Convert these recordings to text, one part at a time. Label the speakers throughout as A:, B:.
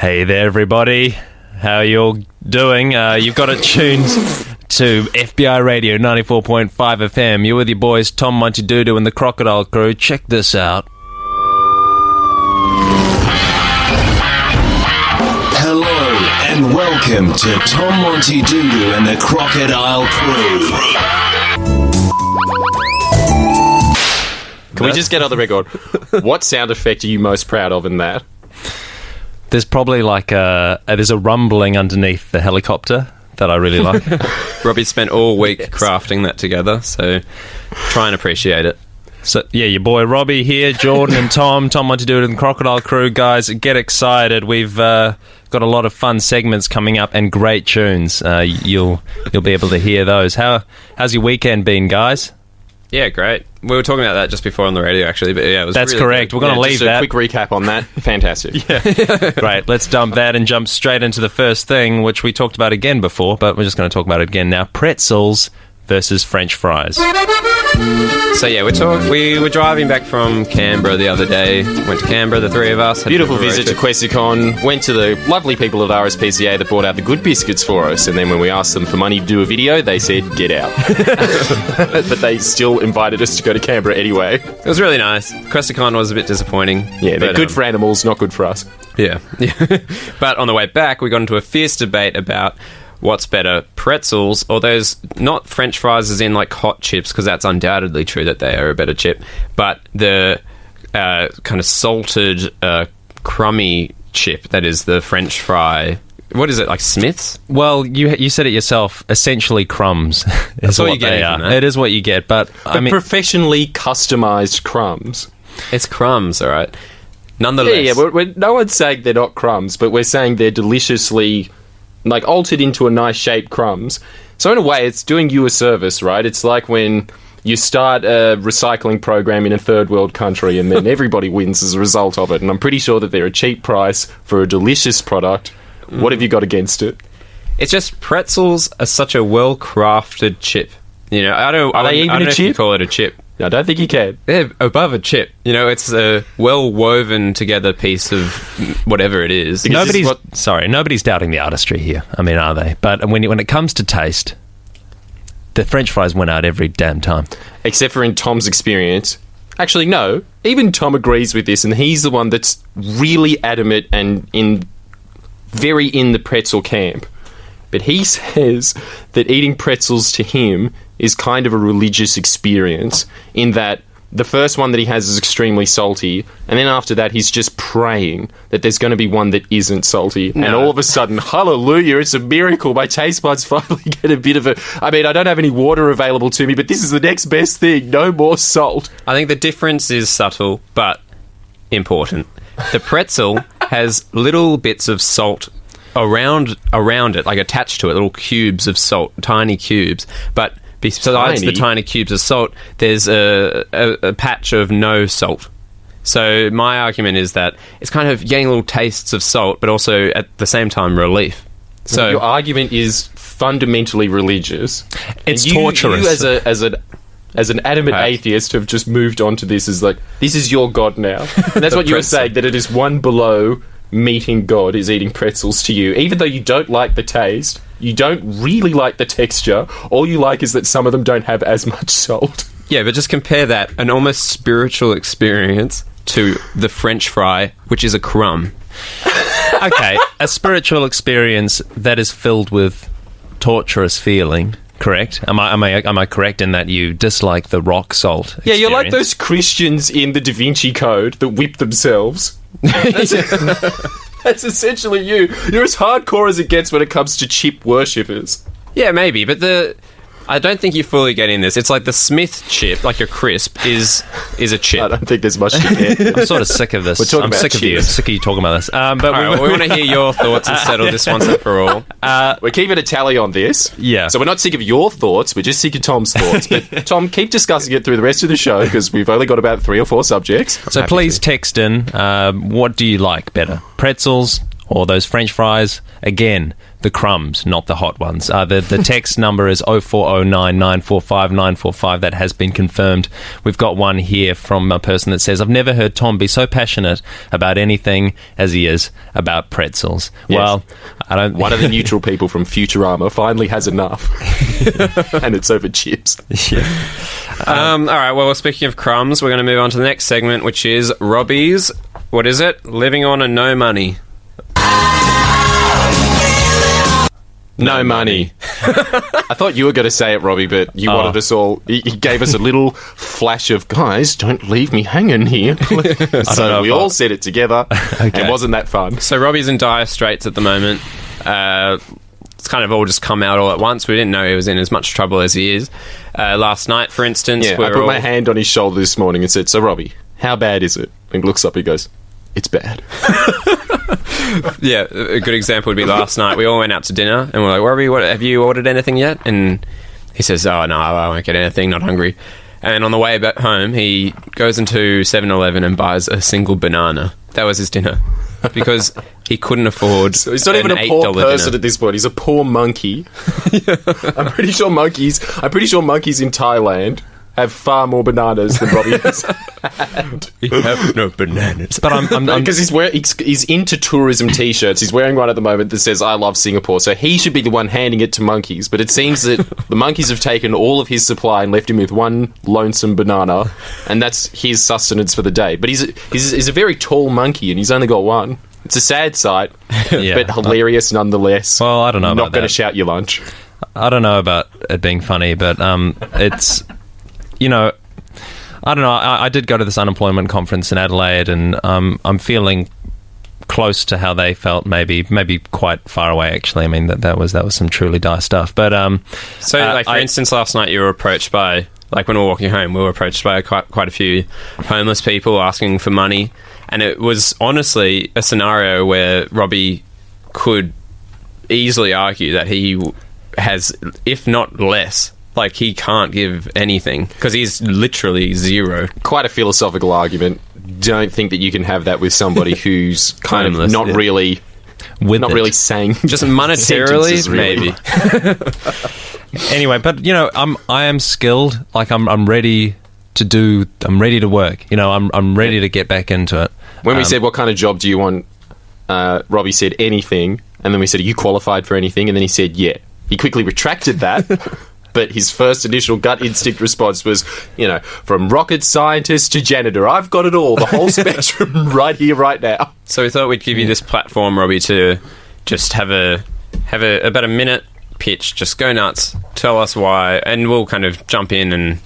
A: Hey there, everybody. How are you all doing? You've got it tuned to FBI Radio 94.5 FM. You're with your boys Tom, Montydoodoo and the Crocodile crew. Check this out.
B: Hello and welcome to Tom, Montydoodoo and the Crocodile crew.
C: Can we just get on the record? What sound effect are you most proud of in that?
A: There's probably there's a rumbling underneath the helicopter that I really like.
D: Robbie spent all week crafting that together, so try and appreciate it.
A: So, yeah, your boy Robbie here, Jordan and Tom Montydoodoo and the Crocodile crew. Guys, get excited. We've got a lot of fun segments coming up and great tunes. You'll be able to hear those. How's your weekend been, guys?
D: Yeah, great. We were talking about that just before on the radio, actually, but yeah, it was
A: That's
D: really
A: correct.
D: good.
A: We're going to leave
C: just a
A: that.
C: quick recap on that. Fantastic.
A: Great. Let's dump that and jump straight into the first thing, which we talked about again before, but we're just going to talk about it again now. Pretzels versus French fries.
D: So yeah, we were driving back from Canberra the other day. Went to Canberra, the three of us.
C: Beautiful visit to Questacon. Went to the lovely people at RSPCA that brought out the good biscuits for us, and then when we asked them for money to do a video, they said, get out. But they still invited us to go to Canberra anyway.
D: It was really nice. Questacon was a bit disappointing.
C: Yeah, they're good for animals, not good for us.
D: Yeah. But on the way back, we got into a fierce debate about what's better, pretzels or those, not French fries as in like hot chips, because that's undoubtedly true that they are a better chip, but the kind of salted, crummy chip that is the French fry. What is it, like Smith's?
A: Well, you said it yourself, essentially crumbs.
D: That's what you get
A: they
D: from
A: are.
D: that.
A: It is what you get, but I mean...
C: professionally customised crumbs.
D: It's crumbs, all right. Nonetheless.
C: Yeah, no one's saying they're not crumbs, but we're saying they're deliciously... like altered into a nice shaped crumbs. So in a way, it's doing you a service, right? It's like when you start a recycling program in a third world country and then everybody wins as a result of it. And I'm pretty sure that they're a cheap price for a delicious product. What have you got against it?
D: It's just pretzels are such a well-crafted chip. You know, I don't
C: they even
D: I don't
C: a
D: know if you
C: chip?
D: call it a chip.
C: I don't think you can.
D: They're above a chip. You know, it's a well-woven together piece of whatever it is.
A: Nobody's doubting the artistry here. I mean, are they? But when it comes to taste, the French fries win out every damn time.
C: Except for in Tom's experience. Actually, no. Even Tom agrees with this, and he's the one that's really adamant and very in the pretzel camp. But he says that eating pretzels to him is kind of a religious experience, in that the first one that he has is extremely salty, and then after that he's just praying that there's going to be one that isn't salty. No. And all of a sudden, hallelujah, it's a miracle. My taste buds finally get a bit of a... I mean, I don't have any water available to me, but this is the next best thing. No more salt.
D: I think the difference is subtle, but important. The pretzel has little bits of salt around it, like attached to it, little cubes of salt, tiny cubes, but besides the tiny cubes of salt, there's a patch of no salt. So my argument is that it's kind of getting little tastes of salt, but also at the same time relief. So
C: your argument is fundamentally religious.
A: It's torturous.
C: You as an adamant atheist have just moved on to this as like, this is your God now. And that's what you were saying, that it is one below meeting God is eating pretzels to you. Even though you don't like the taste, you don't really like the texture, all you like is that some of them don't have as much salt.
D: Yeah, but just compare that, an almost spiritual experience, to the French fry, which is a crumb.
A: Okay, a spiritual experience that is filled with torturous feeling. Correct? Am I correct in that you dislike the rock salt experience?
C: Yeah, you're like those Christians in the Da Vinci Code that whip themselves. That's essentially you. You're as hardcore as it gets when it comes to chip worshippers.
D: Yeah, maybe, but I don't think you're fully getting this. It's like the Smith chip, like your crisp, is a chip.
C: I don't think there's much to get.
A: I'm sort of sick of this.
C: I'm sick of you.
A: Sick of you talking about this. But
D: all right, we want to hear your thoughts and settle this once and for all.
C: We're keeping a tally on this.
A: Yeah.
C: So we're not sick of your thoughts, we're just sick of Tom's thoughts. But Tom, keep discussing it through the rest of the show, because we've only got about 3 or 4 subjects.
A: So please text in, what do you like better, pretzels or those French fries, again, the crumbs, not the hot ones. The text number is 0409 945 945. That has been confirmed. We've got one here from a person that says, I've never heard Tom be so passionate about anything as he is about pretzels.
C: Yes.
A: Well, I don't...
C: One of the neutral people from Futurama finally has enough. And it's over chips.
A: Yeah.
D: All right, well, speaking of crumbs, we're going to move on to the next segment, which is Robbie's, what is it? Living on a no money.
C: No money. I thought you were going to say it, Robbie, but you wanted us all... He gave us a little flash of, guys, don't leave me hanging here. So we all said it together, and wasn't that fun?
D: So Robbie's in dire straits at the moment. It's kind of all just come out all at once. We didn't know he was in as much trouble as he is. Last night, for instance...
C: Yeah, I put my hand on his shoulder this morning and said, so, Robbie, how bad is it? And he looks up, he goes, it's bad.
D: Yeah, a good example would be last night. We all went out to dinner, and we're like, Robbie, have you ordered anything yet? And he says, oh, no, I won't get anything, not hungry. And on the way back home, he goes into 7-Eleven and buys a single banana. That was his dinner. Because he couldn't afford
C: so he's not even a poor person
D: dinner.
C: at this point. He's a poor monkey. I'm pretty sure monkeys in Thailand have far more bananas than Robbie has.
D: We have no bananas.
A: But I'm
C: because he's into tourism T-shirts. He's wearing one at the moment that says "I love Singapore," so he should be the one handing it to monkeys. But it seems that the monkeys have taken all of his supply and left him with one lonesome banana, and that's his sustenance for the day. But he's a very tall monkey, and he's only got one. It's a sad sight, but hilarious nonetheless.
A: Well, I don't know about
C: Not going to
A: that.
C: shout your lunch.
A: I don't know about it being funny, but it's... You know, I don't know. I did go to this unemployment conference in Adelaide, and I'm feeling close to how they felt. Maybe quite far away. Actually, I mean that was some truly dire stuff. But
D: for instance, last night you were approached by, like when we were walking home, we were approached by quite a few homeless people asking for money, and it was honestly a scenario where Robbie could easily argue that he has, if not less. Like, he can't give anything because he's literally zero.
C: Quite a philosophical argument. Don't think that you can have that with somebody who's kind
D: Homeless,
C: of not really saying
D: just monetarily,
C: sentences, really.
D: maybe.
A: Anyway, but you know, I am skilled. Like I'm ready to work. You know, I'm ready to get back into it.
C: When we said, what kind of job do you want, Robbie said anything, and then we said, are you qualified for anything? And then he said, yeah. He quickly retracted that. But his first initial gut instinct response was, you know, from rocket scientist to janitor. I've got it all, the whole spectrum right here, right now.
D: So we thought we'd give you this platform, Robbie, to just have about a minute pitch. Just go nuts, tell us why, and we'll kind of jump in and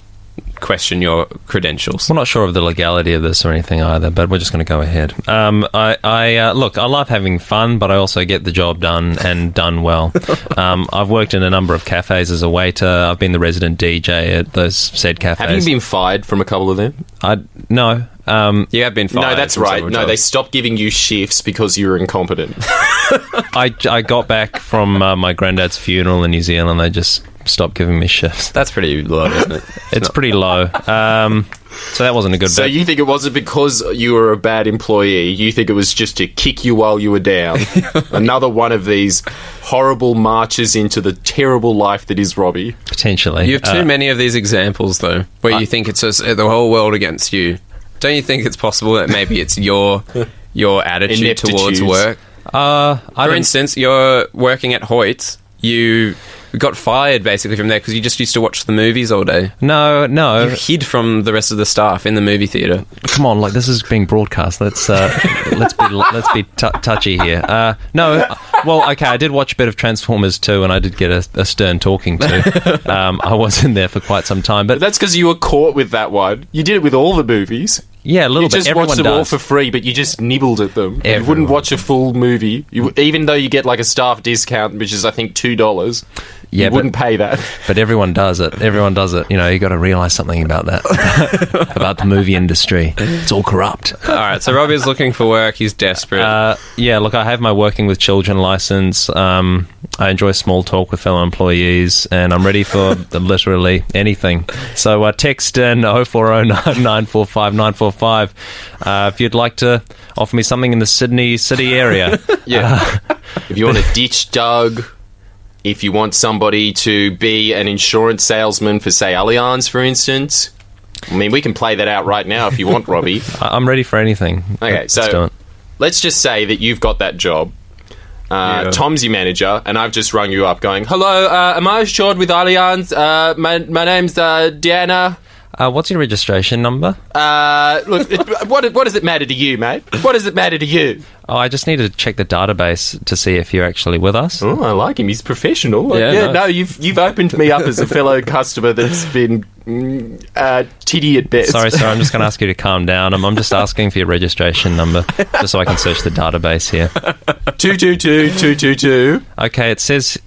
D: question your credentials.
A: We're not sure of the legality of this or anything either, but we're just going to go ahead. Look, I love having fun, but I also get the job done and done well. I've worked in a number of cafes as a waiter. I've been the resident DJ at those said cafes.
C: Have you been fired from a couple of them?
A: No.
D: You have been fired.
C: No, that's right. No, they stopped giving you shifts because you were incompetent.
A: I got back from my granddad's funeral in New Zealand. They just stopped giving me shifts.
D: That's pretty low, isn't it?
A: It's pretty low. So that wasn't a good bet.
C: So you think it wasn't because you were a bad employee, you think it was just to kick you while you were down. Another one of these horrible marches into the terrible life that is Robbie.
A: Potentially.
D: You have too many of these examples, though, where you think it's just the whole world against you. Don't you think it's possible that maybe it's your attitude towards work? For instance, you're working at Hoyt's. You got fired basically from there because you just used to watch the movies all day.
A: No.
D: You hid from the rest of the staff in the movie theatre.
A: Come on, like this is being broadcast. Let's be touchy here. No, well, okay, I did watch a bit of Transformers 2, and I did get a stern talking to. I was in there for quite some time, but
C: that's because you were caught with that one. You did it with all the movies.
A: Yeah, a little bit.
C: You just watched them all for free, but you just nibbled at them.
A: Everyone.
C: You wouldn't watch a full movie, even though you get like a staff discount, which is I think $2.
A: Yeah,
C: you wouldn't pay that.
A: But everyone does it. Everyone does it. You know, you got to realise something about that, about the movie industry. It's all corrupt.
D: All right, so Robbie's looking for work. He's desperate.
A: Yeah, look, I have my working with children licence. I enjoy small talk with fellow employees, and I'm ready for literally anything. So text in 0409 945 945 945. If you'd like to offer me something in the Sydney city area.
C: Yeah. If you want a ditch dug, if you want somebody to be an insurance salesman for, say, Allianz, for instance. I mean, we can play that out right now if you want, Robbie.
A: I'm ready for anything.
C: Okay,
A: Let's do
C: so
A: it.
C: let's just say that you've got that job. Tom's your manager, and I've just rung you up going, hello, am I insured with Allianz? My name's Diana.
A: What's your registration number?
C: Look, what does it matter to you, mate? What does it matter to you?
A: Oh, I just need to check the database to see if you're actually with us.
C: Oh, I like him. He's professional.
A: Yeah,
C: No, you've opened me up as a fellow customer that's been titty at best.
A: Sorry, sir, I'm just going to ask you to calm down. I'm just asking for your registration number, just so I can search the database here.
C: 222-222.
A: Okay, it says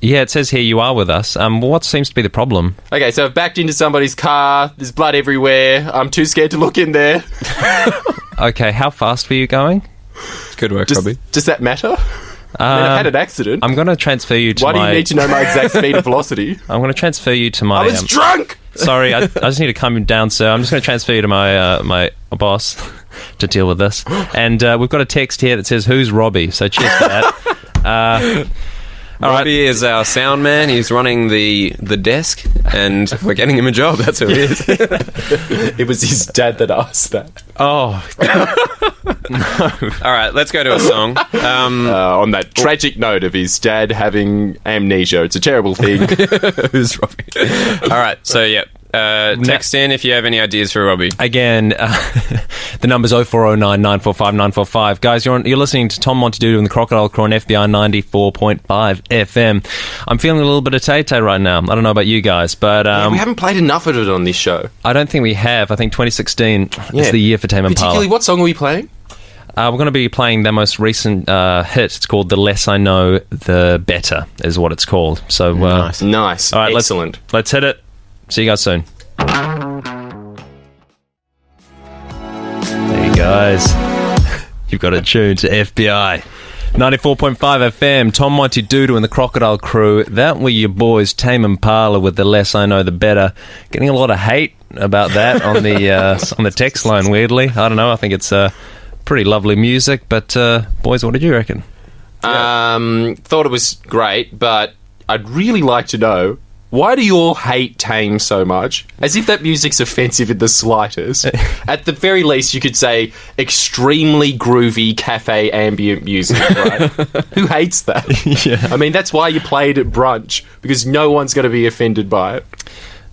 A: here you are with us. What seems to be the problem?
C: Okay, so I've backed into somebody's car. There's blood everywhere. I'm too scared to look in there.
A: Okay, how fast were you going?
D: Good work, Robbie.
C: Does that matter? I mean, I've had an accident.
A: I'm going to transfer you to
C: Why do you need to know my exact speed and velocity?
A: I'm going to transfer you to my...
C: I was drunk!
A: Sorry, I just need to calm you down, sir. I'm just going to transfer you to my boss to deal with this. And we've got a text here that says, who's Robbie? So cheers for that.
D: Robbie is our sound man. He's running the desk, and we're getting him a job. That's who he is.
C: It was his dad that asked that.
A: Oh,
D: All right, let's go to a song.
C: On that tragic note of his dad having amnesia. It's a terrible thing.
D: Who's Robbie? All right, so yeah. Text in if you have any ideas for Robbie.
A: again, the number's 0409 945 945. Guys, you're listening to Tom Montydoodoo and the Crocodile Crew on FBI 94.5 FM. I'm feeling a little bit of tay-tay right now. I don't know about you guys, but...
C: we haven't played enough of it on this show.
A: I don't think we have. I think 2016 is the year for Tame Impala.
C: Particularly, what song are we playing?
A: We're going to be playing their most recent hit. It's called The Less I Know, The Better, is what it's called. So,
C: Nice.
A: All right,
C: Excellent.
A: Let's hit it. See you guys soon. Hey guys, you've got it tuned to FBI 94.5 FM. Tom Montydoodoo and the Crocodile Crew. That were your boys, Tame Impala, with The Less I Know, The Better. Getting a lot of hate about that on the text line. Weirdly, I don't know. I think it's pretty lovely music. But boys, what did you reckon?
C: Thought it was great, but I'd really like to know, why do you all hate Tame so much? As if that music's offensive in the slightest. At the very least, you could say extremely groovy cafe ambient music, right? Who hates that?
A: Yeah.
C: I mean, that's why you play it at brunch, because no one's going to be offended by it.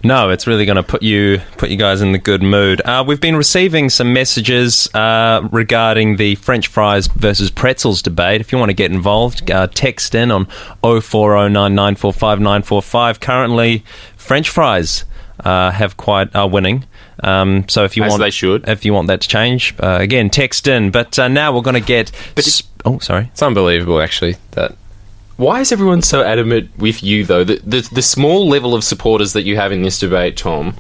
A: No, it's really going to put you guys in the good mood. We've been receiving some messages regarding the French fries versus pretzels debate. If you want to get involved, text in on 0409 945 945. Currently, French fries are winning. So if you
C: As
A: want,
C: they should.
A: if you want that to change, again, text in. But now we're going to get. Sorry.
D: It's unbelievable, actually, that...
C: Why is everyone so adamant with you, though? The small level of supporters that you have in this debate, Tom,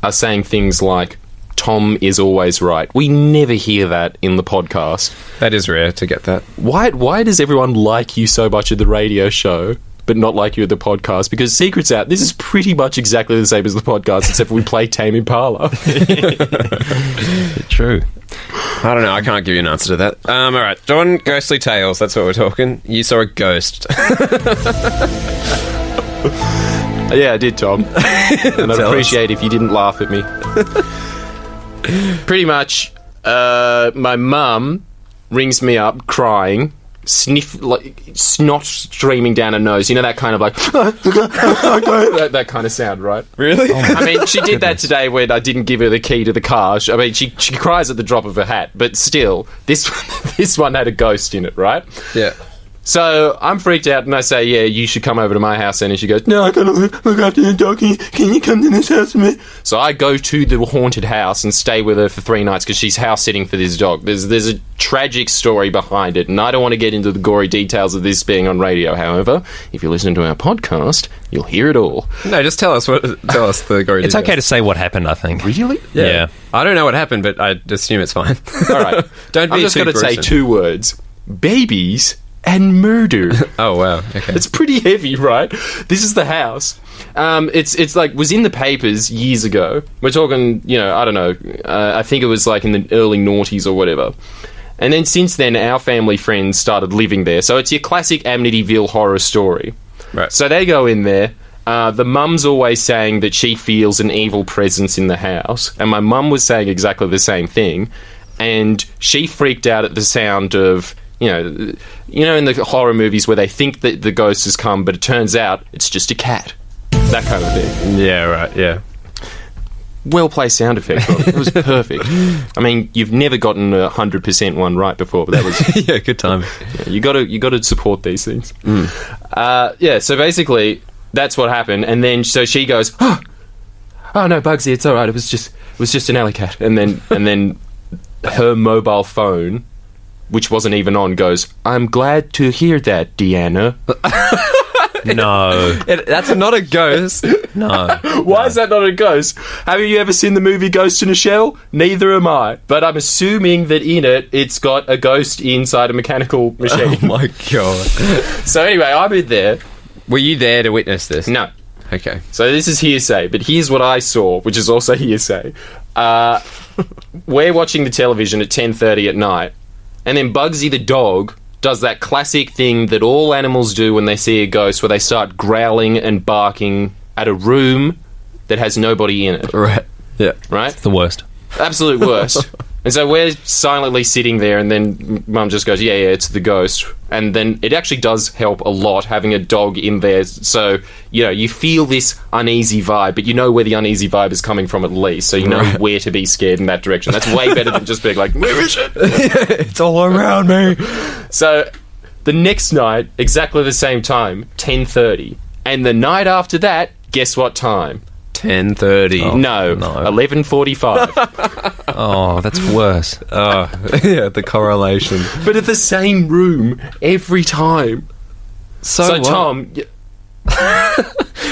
C: are saying things like, Tom is always right. We never hear that in the podcast.
D: That is rare to get that.
C: Why does everyone like you so much at the radio show, but not like you at the podcast? Because secret's out, this is pretty much exactly the same as the podcast, except we play Tame Impala.
A: True.
D: I don't know. I can't give you an answer to that. All right. John, ghostly tales. That's what we're talking. You saw a ghost.
C: Yeah, I did, Tom. And I'd appreciate if you didn't laugh at me. Pretty much, my mum rings me up crying, snot streaming down her nose. You know that kind of like that kind of sound, right?
D: Really?
C: I mean, she did that today when I didn't give her the key to the car. I mean, she cries at the drop of her hat, but still, this one had a ghost in it, right?
D: Yeah.
C: So I'm freaked out, and I say, yeah, you should come over to my house. And she goes, no, I gotta look after the dog. Can you come to this house with me? So I go to the haunted house and stay with her for 3 nights because she's house sitting for this dog. There's a tragic story behind it, and I don't want to get into the gory details of this being on radio. However, if you listen to our podcast, you'll hear it all.
D: No, just tell us the gory
A: It's
D: details.
A: okay to say what happened, I think.
C: Really?
A: Yeah.
D: I don't know what happened, but I assume it's fine.
C: All right.
D: Don't be
C: I'm just
D: too
C: going to say
D: gruesome.
C: 2 words. Babies and murder.
D: Oh, wow. Okay.
C: It's pretty heavy, right? This is the house. It's like was in the papers years ago. We're talking, I don't know. I think it was like in the early noughties or whatever. And then since then, our family friends started living there. So it's your classic Amityville horror story.
D: Right.
C: So they go in there. The mum's always saying that she feels an evil presence in the house. And my mum was saying exactly the same thing. And she freaked out at the sound of, in the horror movies where they think that the ghost has come, but it turns out it's just a cat. That kind of thing.
D: Yeah, right, yeah.
C: Well-placed sound effect. It was perfect. I mean, you've never gotten 100% one right before, but that was...
D: Yeah, good time.
C: You got to support these things. So basically, that's what happened. And then, so she goes, oh no, Bugsy, it's all right. It was just an alley cat. And then her mobile phone, which wasn't even on, goes, I'm glad to hear that, Deanna.
A: No.
D: That's not a ghost.
A: No.
C: Why is that not a ghost? Have you ever seen the movie Ghost in a Shell? Neither am I. But I'm assuming that in it, it's got a ghost inside a mechanical machine.
D: Oh my god.
C: So anyway, I'm in there.
D: Were you there to witness this?
C: No.
D: Okay.
C: So this is hearsay, but here's what I saw, which is also hearsay. We're watching the television at 10:30 at night, and then Bugsy the dog does that classic thing that all animals do when they see a ghost, where they start growling and barking at a room that has nobody in it.
D: Right. Yeah.
C: Right?
A: The worst.
C: Absolute worst. And so we're silently sitting there, and then Mum just goes, yeah, it's the ghost. And then it actually does help a lot having a dog in there. So, you feel this uneasy vibe, but you know where the uneasy vibe is coming from at least. So you know where to be scared in that direction. That's way better than just being like, where is it?
D: It's all around me.
C: So the next night, exactly the same time, 10:30. And the night after that, guess what time?
D: 10:30.
C: No, 11:45.
A: Oh, that's worse.
D: Oh, yeah, the correlation.
C: But at the same room every time. So
D: what?
C: Tom...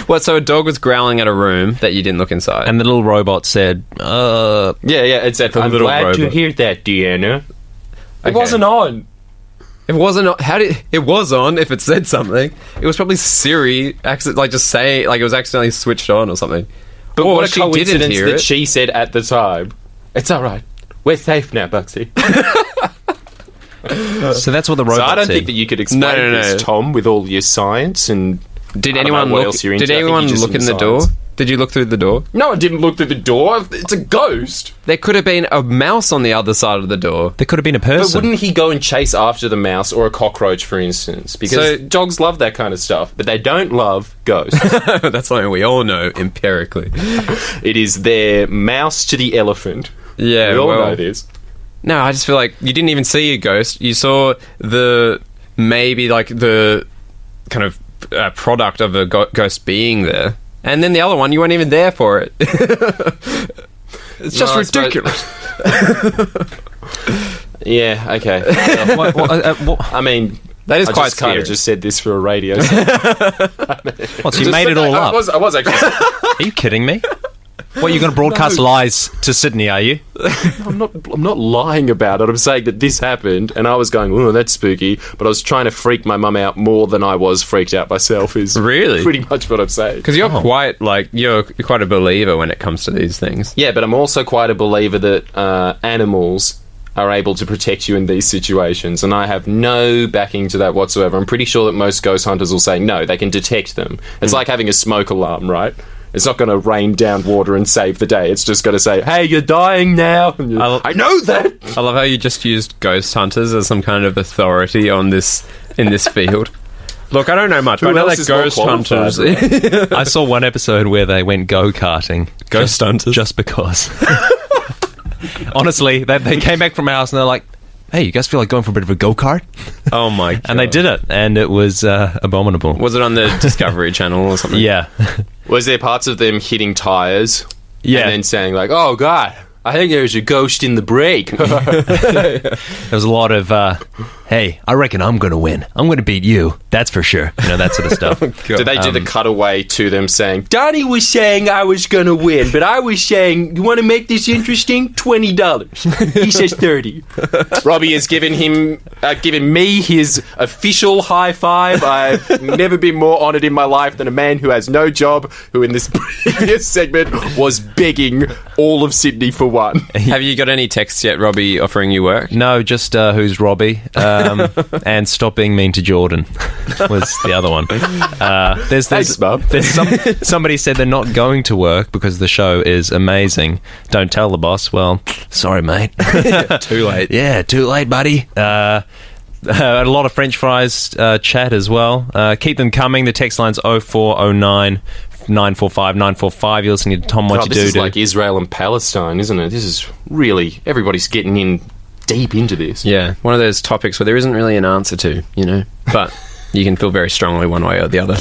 D: What, so a dog was growling at a room that you didn't look inside?
A: And the little robot said,
C: Yeah, it said, I'm
D: little
C: glad to
D: robot.
C: hear that, Deanna. It
D: Okay.
C: wasn't on.
D: It wasn't. It was on if it said something. It was probably Siri, it was accidentally switched on or something.
C: But
D: Or
C: what a
D: she didn't
C: coincidence
D: hear
C: that
D: it.
C: she said at the time, it's all right. We're safe now, Bugsy.
A: so that's what the
C: So
A: robot
C: I don't
A: said.
C: think that you could explain
D: No.
C: this, Tom, with all your science and...
D: Did
C: I don't
D: anyone
C: know what
D: look?
C: else you're into.
D: Did
C: I think
D: anyone
C: you're just
D: look in
C: into
D: the door?
C: science.
D: Did you look through the door?
C: No, I didn't look through the door. It's a ghost.
D: There could have been a mouse on the other side of the door.
A: There could have been a
C: But
A: person.
C: wouldn't he go and chase after the mouse or a cockroach, for instance? Because
D: So-
C: dogs love that kind of stuff, but they don't love ghosts.
D: That's something we all know empirically.
C: It is their mouse to the elephant.
D: Yeah,
C: We all
D: well,
C: know this.
D: No, I just feel like you didn't even see a ghost. You saw the kind of product of a ghost being there. And then the other one, you weren't even there for it. It's just
C: No, I suppose-
D: ridiculous.
C: Yeah, okay. I mean...
D: That is
C: I
D: quite
C: just kind
D: scary.
C: of just said this for a radio.
A: What, so you made it all up?
C: I was actually...
A: Are you kidding me? What, you're going to broadcast lies to Sydney, are you?
C: I'm not lying about it. I'm saying that this happened, and I was going, "Oh, that's spooky," but I was trying to freak my mum out more than I was freaked out myself. Is
D: Really?
C: pretty much what I'm saying.
D: Because you're quite a believer when it comes to these things.
C: Yeah, but I'm also quite a believer that animals are able to protect you in these situations, and I have no backing to that whatsoever. I'm pretty sure that most ghost hunters will say no, they can detect them. It's like having a smoke alarm, right? It's not going to rain down water and save the day. It's just going to say, hey, you're dying now. And I know that.
D: I love how you just used ghost hunters as some kind of authority in this field. Look, I don't know much, but I know
C: else
D: that
C: is more
D: ghost
C: qualified,
D: hunters...
A: I saw one episode where they went go-karting.
D: Ghost hunters?
A: Just because. Honestly, they came back from our house and they're like, hey, you guys feel like going for a bit of a go-kart?
D: Oh my god.
A: And they did it, and it was abominable.
D: Was it on the Discovery Channel or something?
A: Yeah.
C: Was there parts of them hitting tyres?
A: Yeah.
C: And then saying like, oh, God, I think there's a ghost in the break.
A: There was a lot of, hey, I reckon I'm going to win. I'm going to beat you. That's for sure. You know, that sort of stuff.
C: Did they do the cutaway to them saying, Donnie was saying I was going to win, but I was saying, you want to make this interesting? $20. He says 30. Robbie has given me his official high five. I've never been more honoured in my life than a man who has no job, who in this previous segment was begging all of Sydney for one.
D: Have you got any texts yet, Robbie, offering you work?
A: No, just who's Robbie? And stop being mean to Jordan was the other one.
C: Thanks, Mum.
A: Somebody said they're not going to work because the show is amazing. Don't tell the boss. Well, sorry, mate.
D: Too late.
A: Yeah, too late, buddy. A lot of French fries chat as well. Keep them coming. The text line's 0409 945 945. You're listening to Tom Montydoodoo.
C: This is like Israel and Palestine, isn't it? This is really, everybody's getting in deep into this.
D: Yeah, one of those topics where there isn't really an answer to, you know, but you can feel very strongly one way or the other.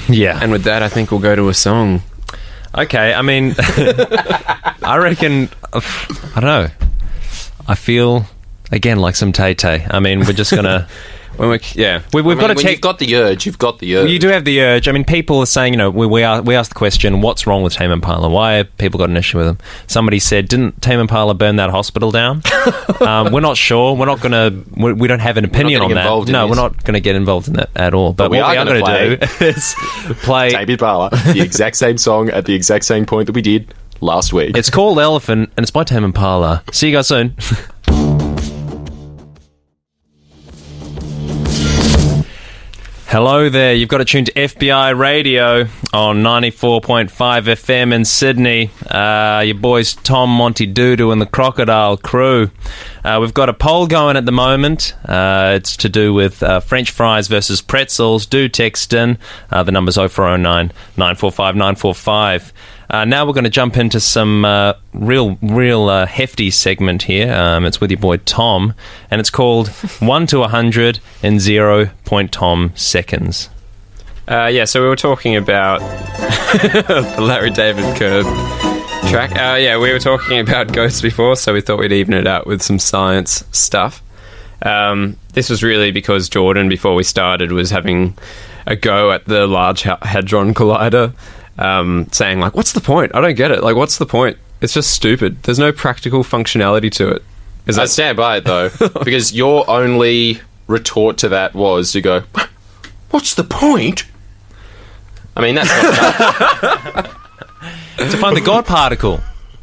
A: Yeah.
D: And with that, I think we'll go to a song.
A: Okay, I mean, I reckon, I don't know. I feel, again, like some Tay-Tay. I mean, we're just going to... We've got to check.
C: You've got the urge. You've got the urge.
A: You do have the urge. I mean, people are saying, you know, we asked the question, what's wrong with Tame Impala? Why have people got an issue with them? Somebody said, didn't Tame Impala burn that hospital down? We're not sure. We're not going to. We don't have an opinion on that. No, we're not going to get involved in that at all. But what we are going to do is play
C: Tame Impala, the exact same song at the exact same point that we did last week.
A: It's called Elephant, and it's by Tame Impala. See you guys soon. Hello there, you've got to tune to FBI Radio on 94.5 FM in Sydney. Your boys Tom, Montydoodoo and the Crocodile crew. We've got a poll going at the moment. It's to do with French fries versus pretzels. Do text in. The number's 0409 945 945. Now we're going to jump into some real hefty segment here. It's with your boy Tom, and it's called 1 to 100 in 0.Tom seconds.
D: So we were talking about the Larry David Curb track. We were talking about ghosts before, so we thought we'd even it out with some science stuff. This was really because Jordan, before we started, was having a go at the Large Hadron Collider. Saying, like, what's the point? I don't get it. Like, what's the point? It's just stupid. There's no practical functionality to it.
C: I stand by it, though, because your only retort to that was to go, what's the point? I mean, that's not
A: to find the God particle.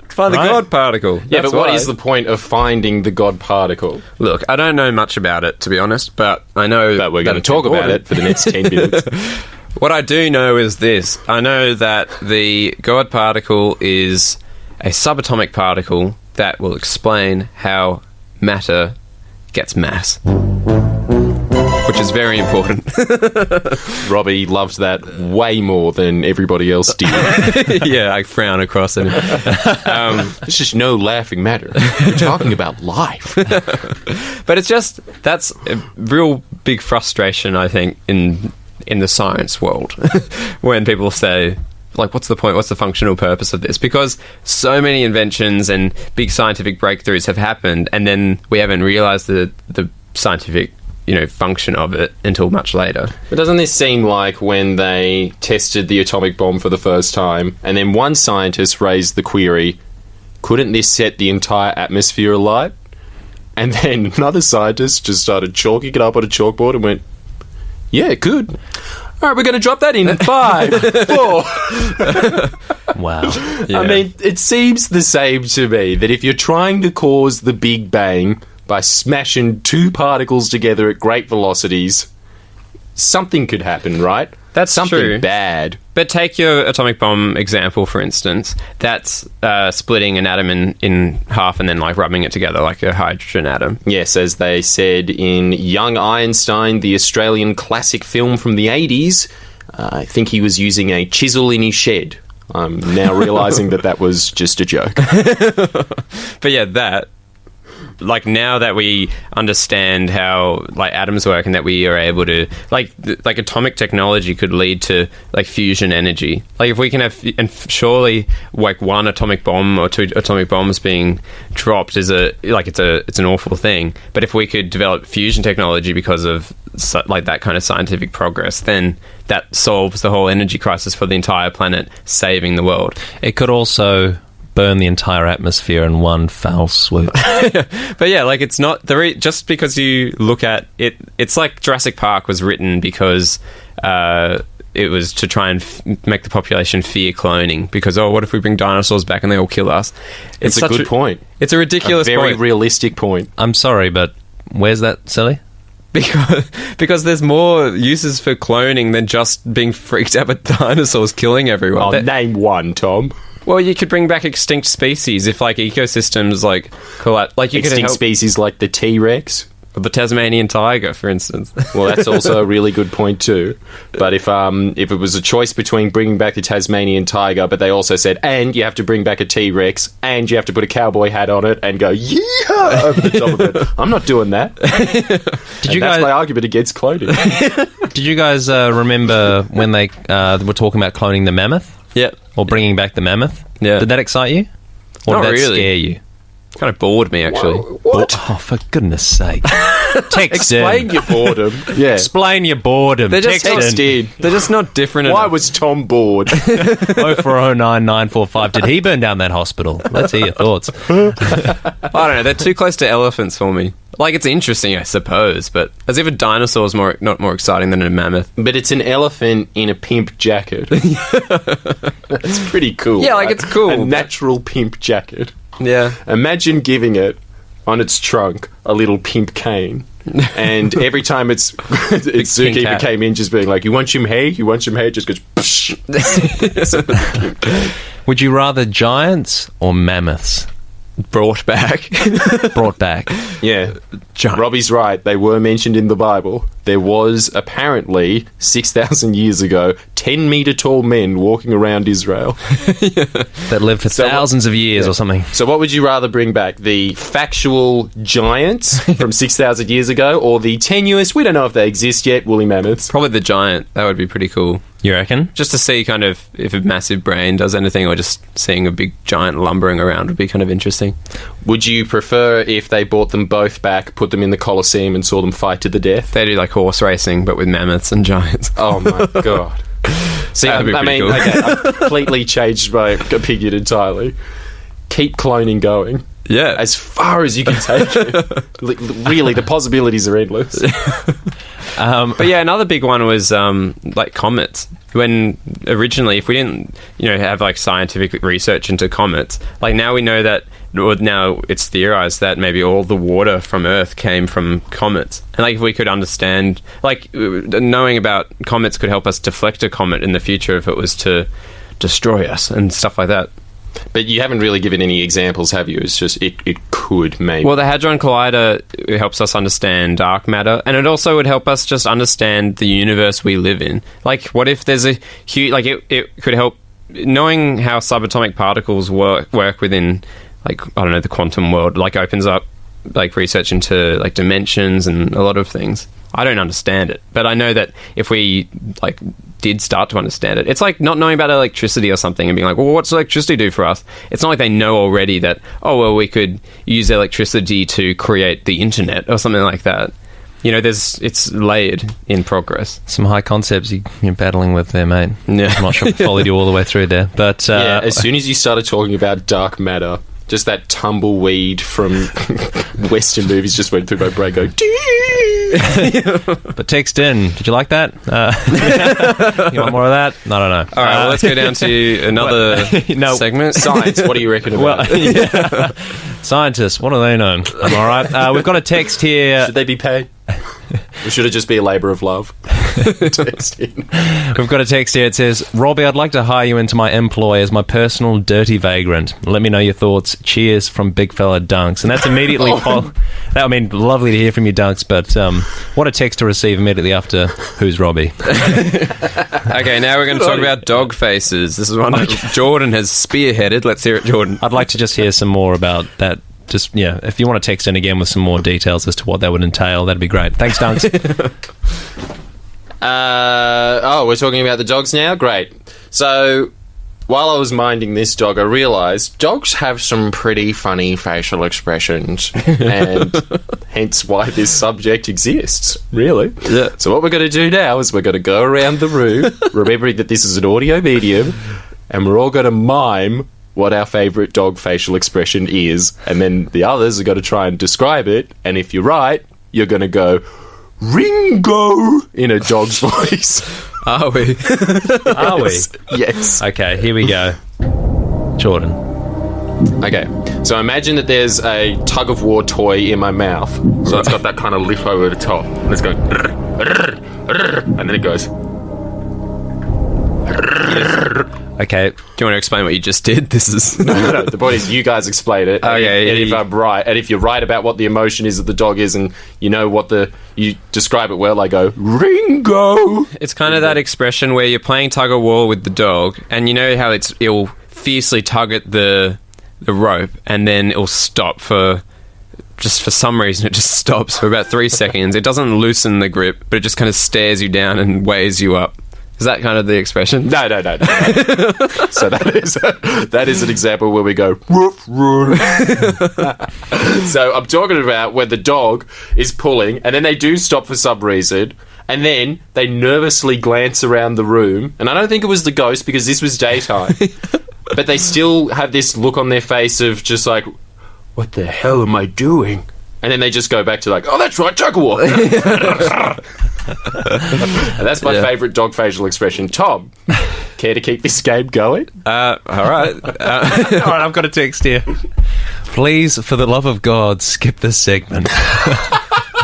D: Find the God particle.
C: Yeah, but what is the point of finding the God particle?
D: Look, I don't know much about it, to be honest, but I know
C: that we're going to talk about it for the next 10 minutes.
D: What I do know is this. I know that the God particle is a subatomic particle that will explain how matter gets mass, which is very important.
C: Robbie loves that way more than everybody else did.
D: Yeah, I frown across it.
C: It's just no laughing matter. We're talking about life.
D: But it's just, that's a real big frustration, I think, in the science world when people say, like, what's the point, what's the functional purpose of this? Because so many inventions and big scientific breakthroughs have happened, and then we haven't realized the scientific, you know, function of it until much later.
C: But doesn't this seem like when they tested the atomic bomb for the first time, and then one scientist raised the query, couldn't this set the entire atmosphere alight? And then another scientist just started chalking it up on a chalkboard and went, yeah, it could. All right, we're going to drop that in 5, 4.
A: Wow.
C: Yeah. I mean, it seems the same to me, that if you're trying to cause the Big Bang by smashing two particles together at great velocities, something could happen, right?
D: That's
C: something
D: true.
C: Bad.
D: But take your atomic bomb example, for instance. That's splitting an atom in half and then, like, rubbing it together like a hydrogen atom.
C: Yes, as they said in Young Einstein, the Australian classic film from the 80s, I think he was using a chisel in his shed. I'm now realising that was just a joke.
D: But yeah, that... like now that we understand how like atoms work and that we are able to like atomic technology could lead to like fusion energy. Like if we can have, and surely like one atomic bomb or two atomic bombs being dropped is it's an awful thing. But if we could develop fusion technology because of like that kind of scientific progress, then that solves the whole energy crisis for the entire planet, saving the world.
A: It could also burn the entire atmosphere in one foul swoop.
D: But yeah, like it's not just because you look at it. It's like Jurassic Park was written because it was to try and make the population fear cloning. Because what if we bring dinosaurs back and they all kill us?
C: It's a good point.
D: It's a ridiculous,
C: very realistic point.
A: I'm sorry, but where's that silly?
D: Because there's more uses for cloning than just being freaked out by dinosaurs killing everyone.
C: Name one, Tom.
D: Well, you could bring back extinct species if, like, ecosystems like collapse. Like, you could
C: extinct species like the T-Rex,
D: or the Tasmanian tiger, for instance.
C: Well, that's also a really good point too. But if it was a choice between bringing back the Tasmanian tiger, but they also said, and you have to bring back a T-Rex, and you have to put a cowboy hat on it and go yeehaw over the top of it, I'm not doing that. That's my argument against cloning.
A: Did you guys remember when they were talking about cloning the mammoth?
D: Yeah.
A: Or bringing back the mammoth?
D: Yeah.
A: Did that excite you? Or
D: Not
A: did that
D: really.
A: scare you?
D: Kind of bored me, actually.
C: What?
A: Oh, for goodness sake. Text
C: Explain
A: in.
C: your boardom. Yeah.
A: Explain your boredom.
D: They're just
A: Text in.
D: They're just not different
C: Why
D: enough.
C: was Tom bored?
A: 0409945. Did he burn down that hospital? Let's hear your thoughts.
D: I don't know. They're too close to elephants for me. Like, it's interesting, I suppose, but as if a dinosaur is not more exciting than a mammoth.
C: But it's an elephant in a pimp jacket. That's pretty cool.
D: Yeah, like, it's cool.
C: A natural pimp jacket.
D: Yeah.
C: Imagine giving it on its trunk a little pimp cane, and every time its zookeeper came in, just being like, "You want some hay? You want some hay?" Just goes. Psh.
A: Would you rather giants or mammoths?
D: Brought back.
A: Brought back.
C: Yeah.
A: Giant.
C: Robbie's right. They were mentioned in the Bible. There was apparently 6,000 years ago 10-meter tall men walking around Israel.
A: That lived for thousands of years or something.
C: So what would you rather bring back? The factual giants from 6,000 years ago, or the tenuous, we don't know if they exist yet, woolly mammoths?
D: Probably the giant. That would be pretty cool.
A: You reckon?
D: Just to see kind of if a massive brain does anything, or just seeing a big giant lumbering around would be kind of interesting.
C: Would you prefer if they brought them both back, put them in the Colosseum and saw them fight to the death?
D: They do like horse racing, but with mammoths and giants.
C: Oh my god. See,
D: That'd be pretty cool.
C: okay, I've completely changed my opinion entirely. Keep cloning going.
D: Yeah.
C: As far as you can take it. Really, the possibilities are endless.
D: But yeah, another big one was like comets. When originally, if we didn't, have like scientific research into comets, like now we know that, or now it's theorized that maybe all the water from Earth came from comets. And like if we could understand, like knowing about comets could help us deflect a comet in the future if it was to destroy us and stuff like that.
C: But you haven't really given any examples, have you? It's just, it could, maybe.
D: Well, the Hadron Collider helps us understand dark matter, and it also would help us just understand the universe we live in. Like, what if there's a huge... Like, it could help... Knowing how subatomic particles work within, like, I don't know, the quantum world, like, opens up, like, research into, like, dimensions and a lot of things. I don't understand it, but I know that if we, like... did start to understand it. It's like not knowing about electricity or something and being like, well, what's electricity do for us? It's not like they know already that, we could use electricity to create the internet or something like that. It's layered in progress.
A: Some high concepts you're battling with there, mate.
D: Yeah.
A: I'm not sure I followed you all the way through there. But
C: as soon as you started talking about dark matter, just that tumbleweed from Western movies just went through my brain going,
A: But text in. Did you like that? You want more of that? I don't know.
D: All right, well, let's go down to another segment.
C: Science, what do you reckon about it?
A: Scientists, what do they know? I'm all right. We've got a text here.
C: Should they be paid? Or should it just be a labour of love? Text in.
A: We've got a text here. It says, Robbie, I'd like to hire you into my employ as my personal dirty vagrant. Let me know your thoughts. Cheers from Big Fella Dunks. And that's immediately... lovely to hear from you, Dunks, but what a text to receive immediately after Who's Robbie?
D: Okay, now we're going to talk about dog faces. This is one that Jordan has spearheaded. Let's hear it, Jordan.
A: I'd like to just hear some more about that just if you want to text in again with some more details as to what that would entail, that'd be great. Thanks, Dunks.
C: We're talking about the dogs now? Great. So, while I was minding this dog, I realised dogs have some pretty funny facial expressions, and hence why this subject exists, really.
D: Yeah.
C: So what we're going to do now is we're going to go around the room, remembering that this is an audio medium, and we're all going to mime what our favourite dog facial expression is, and then the others are going to try and describe it, and if you're right, you're going to go, Ringo, in a dog's voice.
D: Are we?
A: Are we?
C: Yes.
A: Okay, here we go. Jordan.
C: Okay, so imagine that there's a tug-of-war toy in my mouth. So it's got that kind of lip over the top. And it's going... And then it goes...
A: Okay.
D: Do you want to explain what you just did? This is...
C: No, the point is you guys explain it.
D: Oh,
C: and
D: yeah,
C: if I'm right, and if you're right about what the emotion is that the dog is, and you know what you describe it well, I go, Ringo!
D: It's kind of that expression where you're playing tug-of-war with the dog, and you know how it'll fiercely tug at the rope, and then it'll stop for some reason. It just stops for about 3 seconds. It doesn't loosen the grip, but it just kind of stares you down and weighs you up. Is that kind of the expression?
C: No. So that is an example where we go, woof, woof. So I'm talking about when the dog is pulling, and then they do stop for some reason, and then they nervously glance around the room, and I don't think it was the ghost because this was daytime, but they still have this look on their face of just like, what the hell am I doing? And then they just go back to like, oh, that's right, tug-of-war. And that's my favourite dog facial expression. Tom, care to keep this game going?
D: All right.
A: All right, I've got a text here. Please, for the love of God, skip this segment.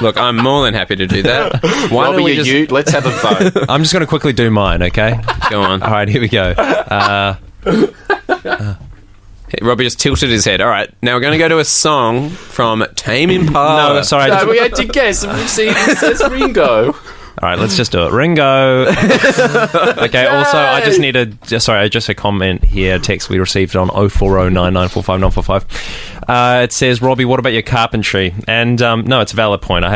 D: Look, I'm more than happy to do that. Why
C: Robbie,
D: don't we
C: you're
D: just...
C: you. Let's have a vote.
A: I'm just going to quickly do mine, okay?
D: Go on.
A: All right, here we go.
D: Robbie just tilted his head. All right, now we're going to go to a song from Tame Impala.
A: No, sorry.
C: No, we had to guess. See, it says Ringo.
A: All right, let's just do it. Ringo. Okay, also, I just need just a comment here, text we received on 0409945945. It says, Robbie, what about your carpentry? And no, it's a valid point.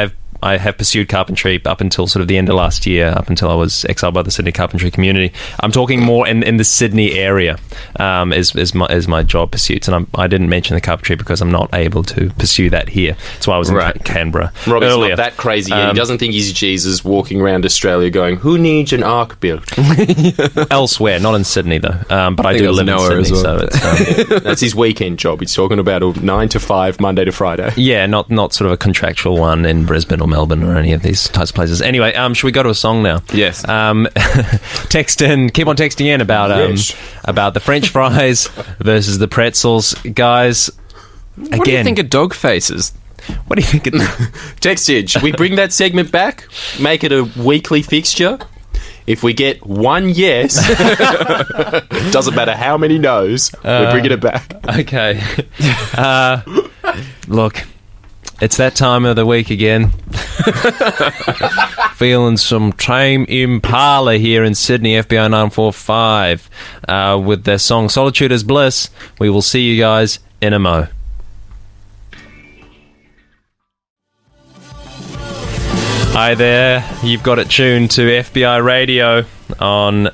A: I have pursued carpentry up until sort of the end of last year, up until I was exiled by the Sydney carpentry community. I'm talking more in the Sydney area is my job pursuits, and I didn't mention the carpentry because I'm not able to pursue that here. That's why I was in Canberra
C: Robbie's
A: earlier.
C: not that crazy yet. He doesn't think he's Jesus walking around Australia going, who needs an ark built?
A: Elsewhere, not in Sydney though. But I do live in Sydney,
D: as well.
A: so it's...
C: That's his weekend job. He's talking about a 9 to 5, Monday to Friday.
A: Yeah, not sort of a contractual one in Brisbane or Melbourne or any of these types of places. Anyway, should we go to a song now?
D: Yes.
A: Keep on texting in about the French fries versus the pretzels, guys.
D: What do you think of dog faces?
A: What do you think?
C: Text in. Should we bring that segment back? Make it a weekly fixture? If we get one yes, doesn't matter how many no's, we're bringing it back.
A: Okay. Look, it's that time of the week again. Feeling some Tame Impala here in Sydney, FBI 945, with their song Solitude is Bliss. We will see you guys in a mo. Hi there, you've got it tuned to FBI Radio on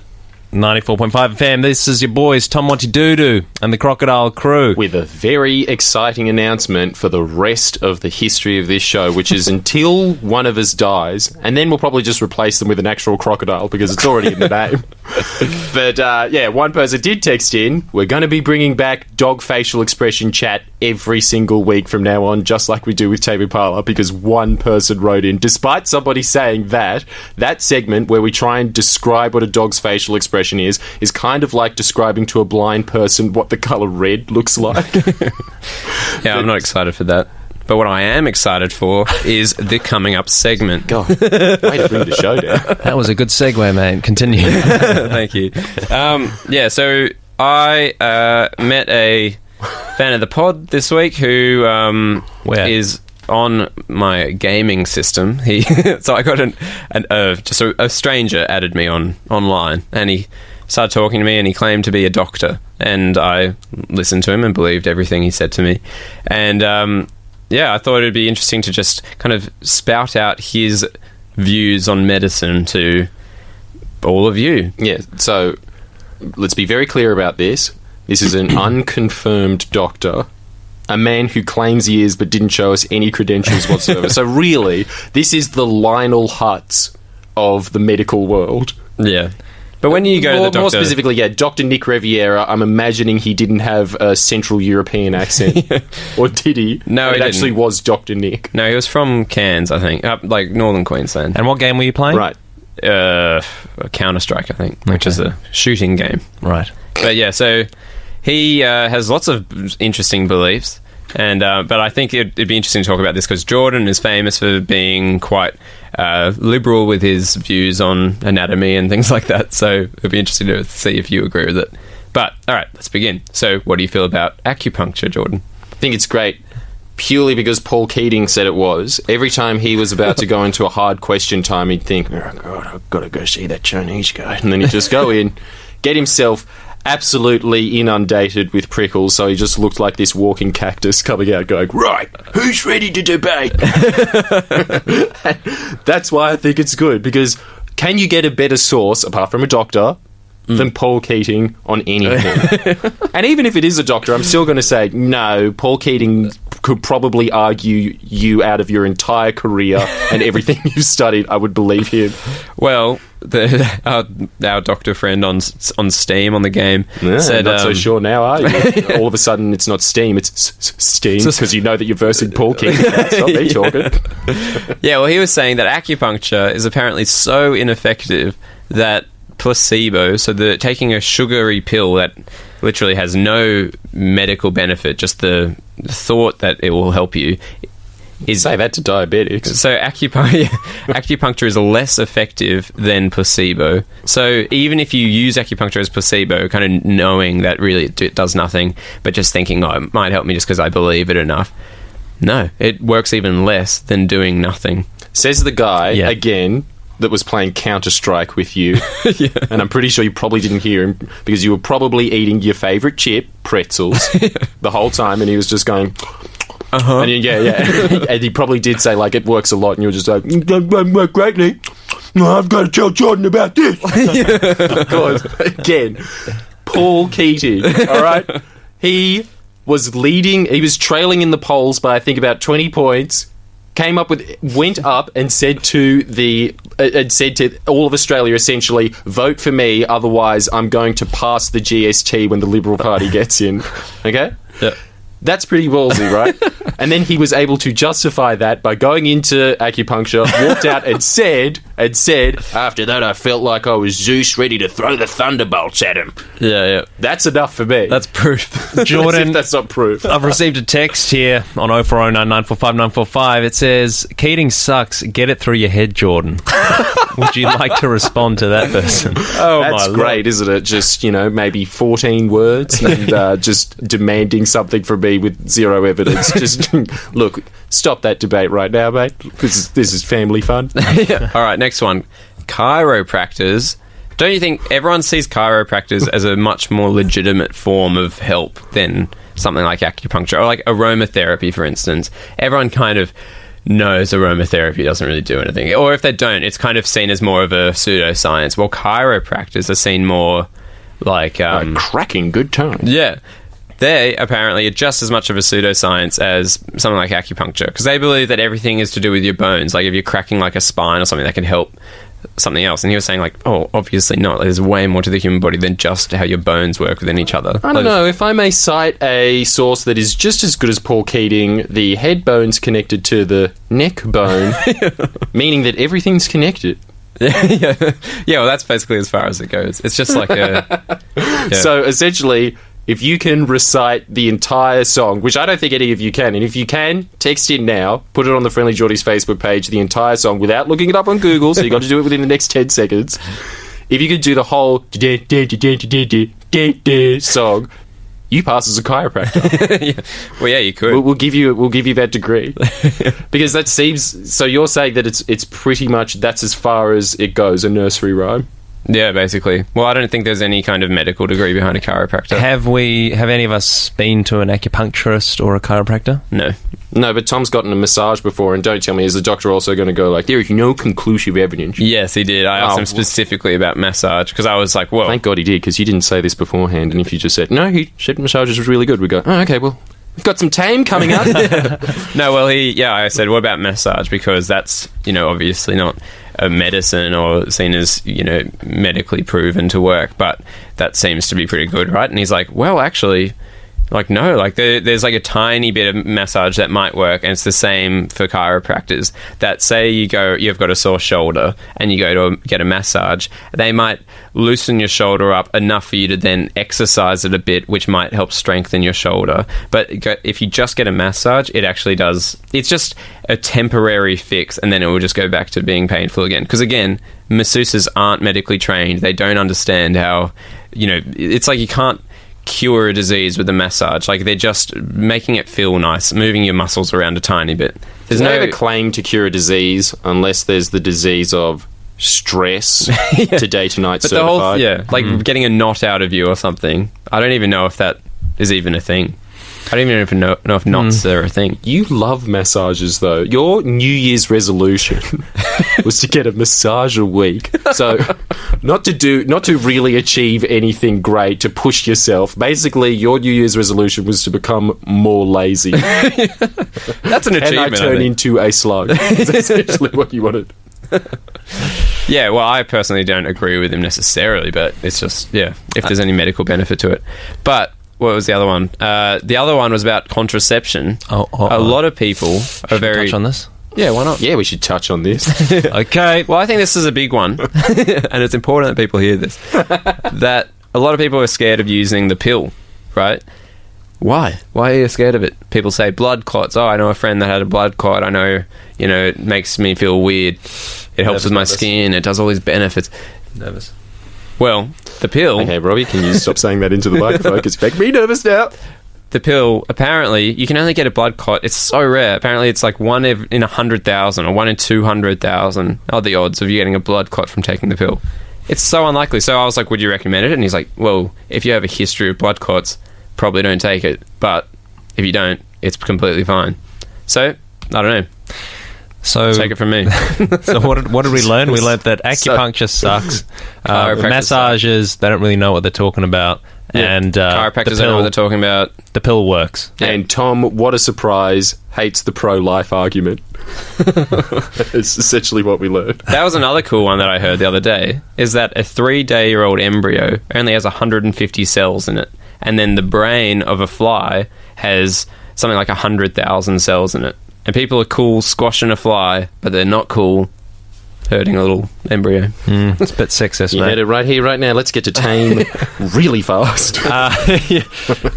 A: 94.5 FM. This is your boys, Tom Montydoodoo and the Crocodile crew.
C: With a very exciting announcement for the rest of the history of this show, which is until one of us dies, and then we'll probably just replace them with an actual crocodile because it's already in the name. But one person did text in. We're going to be bringing back dog facial expression chat every single week from now on, just like we do with Tame Impala, because one person wrote in, despite somebody saying that segment where we try and describe what a dog's facial expression is kind of like describing to a blind person what the colour red looks like.
D: Yeah, I'm not excited for that. But what I am excited for is the coming up segment.
C: God, way to bring the show down.
A: That was a good segue, mate. Continue.
D: Thank you. So I met a fan of the pod this week who is on my gaming system. So I got a stranger added me online, and he started talking to me, and he claimed to be a doctor. And I listened to him and believed everything he said to me. And I thought it'd be interesting to just kind of spout out his views on medicine to all of you.
C: Yeah, so let's be very clear about this. This is an unconfirmed doctor, a man who claims he is but didn't show us any credentials whatsoever. So really, this is the Lionel Hutz of the medical world.
D: Yeah. But when you go to the doctor...
C: More specifically, Dr. Nick Riviera, I'm imagining he didn't have a Central European accent. Or did he?
D: No,
C: it
D: he
C: actually
D: didn't.
C: was Dr. Nick.
D: No, he was from Cairns, I think. Up, like, northern Queensland.
A: And what game were you playing?
C: Right.
D: Counter-Strike, I think, which is a shooting game.
A: Right.
D: But yeah, so he has lots of interesting beliefs. And but I think it'd be interesting to talk about this because Jordan is famous for being quite liberal with his views on anatomy and things like that. So it'd be interesting to see if you agree with it. But all right, let's begin. So what do you feel about acupuncture, Jordan?
C: I think it's great purely because Paul Keating said it was. Every time he was about to go into a hard question time, he'd think, oh God, I've got to go see that Chinese guy. And then he'd just go in, get himself absolutely inundated with prickles, so he just looked like this walking cactus coming out going, right, who's ready to debate? That's why I think it's good, because can you get a better source, apart from a doctor, than Paul Keating on anything? And even if it is a doctor, I'm still going to say, no, Paul Keating could probably argue you out of your entire career and everything you've studied. I would believe him.
D: Well, our doctor friend on Steam on the game said...
C: Not so sure now, are you? All of a sudden, it's not Steam, it's Steam, because you know that you're versing Paul Keating. That's not me talking.
D: Yeah, well, he was saying that acupuncture is apparently so ineffective that placebo, so taking a sugary pill that literally has no medical benefit, just the thought that it will help you,
C: Say that to diabetics.
D: So acupuncture is less effective than placebo. So even if you use acupuncture as placebo, kind of knowing that really it does nothing, but just thinking, oh, it might help me just because I believe it enough. No, it works even less than doing nothing.
C: Says the guy, again, that was playing Counter-Strike with you.
D: Yeah.
C: And I'm pretty sure you probably didn't hear him because you were probably eating your favourite chip, pretzels, the whole time, and he was just going...
D: Uh-huh.
C: And and he probably did say, like, it works a lot, and you were just like, it doesn't work greatly. No, I've got to tell Jordan about this. Because, again, Paul Keating, all right? He was trailing in the polls by, I think, about 20 points, went up and said to all of Australia, essentially, vote for me, otherwise I'm going to pass the GST when the Liberal Party gets in. Okay?
D: Yeah.
C: That's pretty ballsy, right? And then he was able to justify that by going into acupuncture, walked out and said, after that I felt like I was Zeus ready to throw the thunderbolts at him.
D: Yeah.
C: That's enough for me.
D: That's proof.
A: Jordan,
C: that's not proof.
A: I've received a text here on 0409945945. It says, Keating sucks. Get it through your head, Jordan. Would you like to respond to that person?
C: Oh, that's great, isn't it? Just, maybe 14 words and just demanding something from me with zero evidence. Just, look, stop that debate right now, mate, because this is family fun.
D: Yeah. All right, next one. Chiropractors. Don't you think everyone sees chiropractors as a much more legitimate form of help than something like acupuncture or like aromatherapy, for instance? Everyone kind of knows aromatherapy doesn't really do anything. Or if they don't, it's kind of seen as more of a pseudoscience. Well, chiropractors are seen more like...
C: cracking good time.
D: Yeah. They apparently are just as much of a pseudoscience as something like acupuncture, because they believe that everything is to do with your bones. Like if you're cracking like a spine or something, that can help something else. And he was saying like, oh, obviously not. There's way more to the human body than just how your bones work within each other.
C: I don't know. If I may cite a source that is just as good as Paul Keating, the head bone's connected to the neck bone, meaning that everything's connected.
D: Yeah, well, that's basically as far as it goes. It's just like a... Yeah.
C: So essentially... if you can recite the entire song, which I don't think any of you can, and if you can, text in now, put it on the Friendlyjordies Facebook page, the entire song, without looking it up on Google, so you've got to do it within the next 10 seconds. If you could do the whole song, you pass as a chiropractor.
D: Yeah. Well, yeah, you could.
C: We'll give you that degree. Because that seems... So you're saying that it's pretty much that's as far as it goes, a nursery rhyme?
D: Yeah, basically. Well, I don't think there's any kind of medical degree behind a chiropractor.
A: Have any of us been to an acupuncturist or a chiropractor?
D: No.
C: No, but Tom's gotten a massage before, and don't tell me, is the doctor also going to go like, there is no conclusive evidence?
D: Yes, he did. I asked him specifically about massage, because I was like, whoa.
C: Thank God he did, because you didn't say this beforehand, and if you just said, no, he said massages was really good, we go, oh, okay, well, we've got some tame coming up.
D: No, well, I said, what about massage? Because that's, obviously not a medicine or seen as, medically proven to work, but that seems to be pretty good, right? And he's like, well, actually, like, no, like there's like a tiny bit of massage that might work, and it's the same for chiropractors. That say you've got a sore shoulder and you go to get a massage, they might loosen your shoulder up enough for you to then exercise it a bit, which might help strengthen your shoulder. But if you just get a massage, it actually does. It's just a temporary fix, and then it will just go back to being painful again. Because again, masseuses aren't medically trained. They don't understand how, it's like you can't cure a disease with a massage. Like, they're just making it feel nice, moving your muscles around a tiny bit.
C: There's no claim to cure a disease unless there's the disease of stress to day to night certified.
D: Getting a knot out of you or something. I don't even know if that is even a thing. I don't even know if knots are a thing.
C: You love massages, though. Your New Year's resolution was to get a massage a week. So, not to really achieve anything great, to push yourself. Basically, your New Year's resolution was to become more lazy.
D: That's an achievement.
C: And I turn into a slug. That's essentially what you wanted.
D: Yeah, well, I personally don't agree with him necessarily, but it's just, if there's any medical benefit to it. But what was the other one? The other one was about contraception. A lot of people are very...
A: touch on this?
D: Yeah, why not?
C: Yeah, we should touch on this.
A: Okay.
D: Well, I think this is a big one, and it's important that people hear this. That a lot of people are scared of using the pill, right? Why? Why are you scared of it? People say blood clots. Oh, I know a friend that had a blood clot. I know, it makes me feel weird. It helps with my skin. It does all these benefits.
A: Nervous.
D: Well, the pill...
C: Okay, Robbie, can you stop saying that into the microphone? Because you make me nervous now.
D: The pill, apparently, you can only get a blood clot. It's so rare. Apparently, it's like 1 in 100,000 or 1 in 200,000 are the odds of you getting a blood clot from taking the pill. It's so unlikely. So I was like, would you recommend it? And he's like, well, if you have a history of blood clots, probably don't take it. But if you don't, it's completely fine. So, I don't know.
A: So
D: take it from me.
A: So what did we learn? We learned that acupuncture sucks. Massages, they don't really know what they're talking about.
D: Yeah.
A: And
D: chiropractors don't know what they're talking about.
A: The pill works.
C: Yeah. And Tom, what a surprise, hates the pro-life argument. It's essentially what we learned.
D: That was another cool one that I heard the other day, is that a 3-day-old embryo only has 150 cells in it. And then the brain of a fly has something like 100,000 cells in it. And people are cool squashing a fly, but they're not cool hurting a little embryo.
A: It's a bit sexist,
C: You
A: mate.
C: heard it right here, right now. Let's get to tame really fast.
A: Yeah.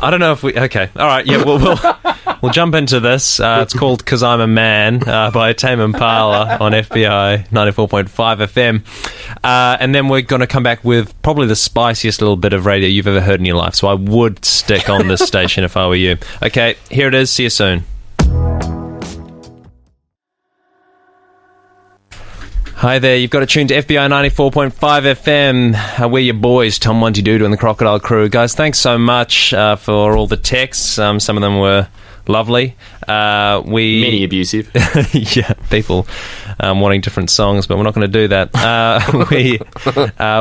A: I don't know if we... Okay. All right. Yeah, we'll jump into this. It's called 'Cause I'm a Man by Tame Impala on FBI 94.5 FM. And then we're going to come back with probably the spiciest little bit of radio you've ever heard in your life. So I would stick on this station if I were you. Okay, here it is. See you soon. Hi there, you've got to tune to FBI 94.5 FM. We're your boys, Tom, Montydoodoo and the Crocodile crew. Guys, thanks so much for all the texts. Some of them were lovely.
C: Many abusive.
A: Yeah, people wanting different songs, but we're not going to do that.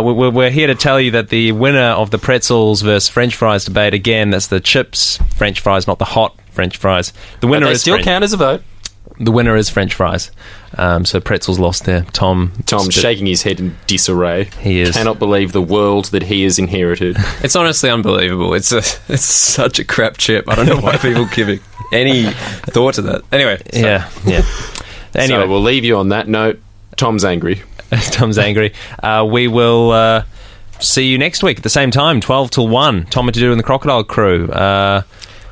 A: We're here to tell you that the winner of the pretzels versus French fries debate, again, that's the chips French fries, not the hot French fries. The winner
C: But they
A: is
C: still count as a vote.
A: The winner is French fries. So pretzels lost there. Tom's
C: shaking his head in disarray.
A: He is.
C: Cannot believe the world that he has inherited.
D: It's honestly unbelievable. It's such a crap chip. I don't know why people give it any thought to that. Anyway.
A: Yeah. Anyway.
C: So we'll leave you on that note. Tom's angry.
A: Tom's angry. We will see you next week at the same time, 12 till 1. Tom Montydoodoo and the Crocodile crew.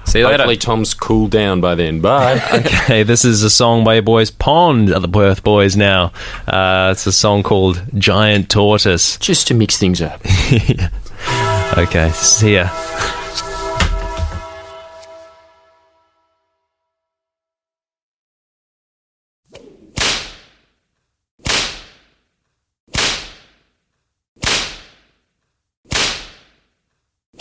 D: See you later.
C: Hopefully Tom's cooled down by then. Bye.
A: Okay, this is a song by your boys Pond, are the Perth boys now. It's a song called Giant Tortoise.
C: Just to mix things up.
A: Okay, see ya.